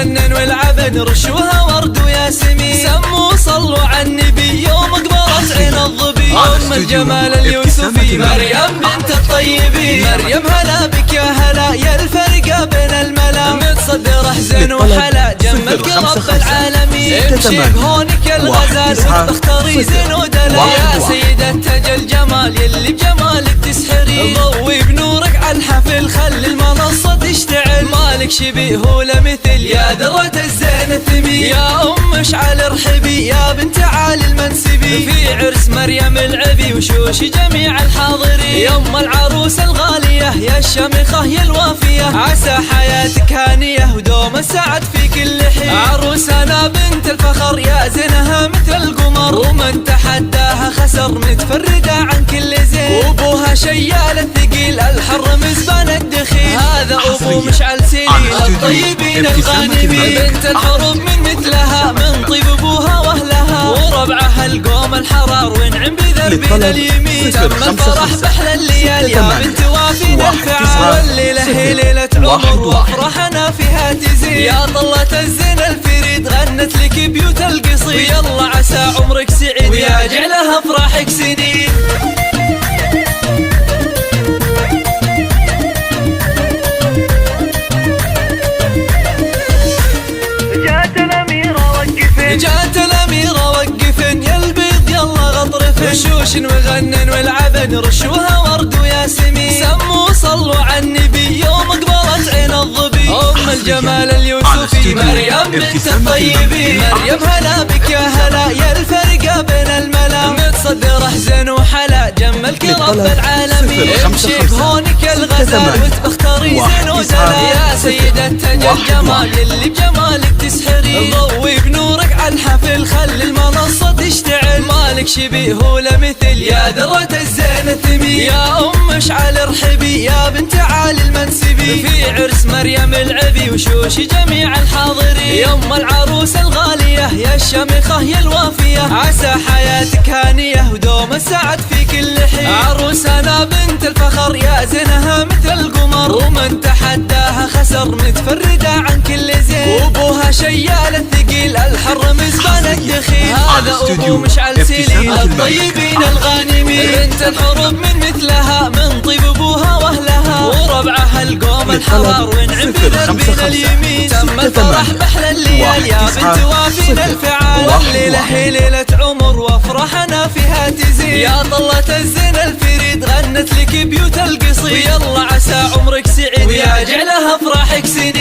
وغنن والعبد رشوها ورد وياسمين. سموا صلوا على النبي يوم قبرت عين الظبي. ام الجمال اليوسفي مريم بنت الطيبين. مريم هلا بك يا هلا يا الفرقة بين الملا. متصدر احزن وحلا جملك رب العالمين. امشي بهونك الغزال وتختاري زين ودلا. يا سيدة تاج الجمال يلي بجمالك تسحرين. ضوي بنورك على الحفل خلي المنصة تشتعل. مالك شبيه ولا مثل يا درة الزين الثمين. يا ام اشعل ارحبي يا بنت عالي المنسبي. في عرس مريم العبي وشوش جميع الحاضرين. يا ام العروس الغالية يا الشامخة يا الوافية. عسى حياتك هانية ودوم السعد في كل حين. عروسنا بنت الفخر يا زينها مثل القمر. ومن تحداها خسر متفردة عن كل زين. وابوها شيال الثقيل الحر مزبان الدخيل. هذا ابو مشعل سليل الطيبين الغانمين. بنت الحروب من مثلها من طيب ابوها واهلها. وربعها القوم الحرار وانعم بذربنا اليمين. تم الفرح باحلى الليال يا بنت وافينا الفعال. والليله هي ليله عمر وافراحنا فيها تزيد. يا طلة الزين الفريد غنت لك بيوت القصيد. يلا عسى عمرك سعيد يا جعلها افراحك سنين. جات الأميرة وقفن يا البيض يلا غطرفن. وشوش وغنن والعبد رشوها ورد وياسمين. سموا صلوا على النبي يوم قبرت عين الظبي. ام الجمال اليوسفي مريم بنت الطيبين. مريم هلا بك يا هلا يا الفرقة بين الملا. متصدر احزن وحلا جملك رب العالمين. امشي بهونك الغزال وتختاري زين ودلا. يا سيدة تاج الجمال يلي بجمالك تسحرين. ضوي بنورك على الحفل خلي المنصة تشتعل. مالك شبيه ولا مثل يا درة الزين الثمين. يا ام اشعل ارحبي يا بنت عالي المنسبي. في عرس مريم العبي وشوش جميع الحاضرين. يا ام العروس الغالية يا الشامخة يا الوافية. عسى حياتك هانية ودوم السعد في كل حين. عروسنا بنت الفخر يا زينها مثل القمر. ومن تحداها خسر متفردة عن كل زين. وابوها شيال الثقيل الحر مزبان الدخيل. هذا ابو مشعل سليل الطيبين الغانمين. بنت الحروب من مثلها من طيب ابوها واهلها. وربعها القوم الحرار وانعم بذربنا اليمين. تم الفرح باحلى الليال يا بنت وافينا الفعال. والليله هي ليله عمر وافراحنا فيها تزيد. يا طلة الزين الفريد غنت لك بيوت القصيد. يلا عسى عمرك سعيد يا جعلها افراحك سنين.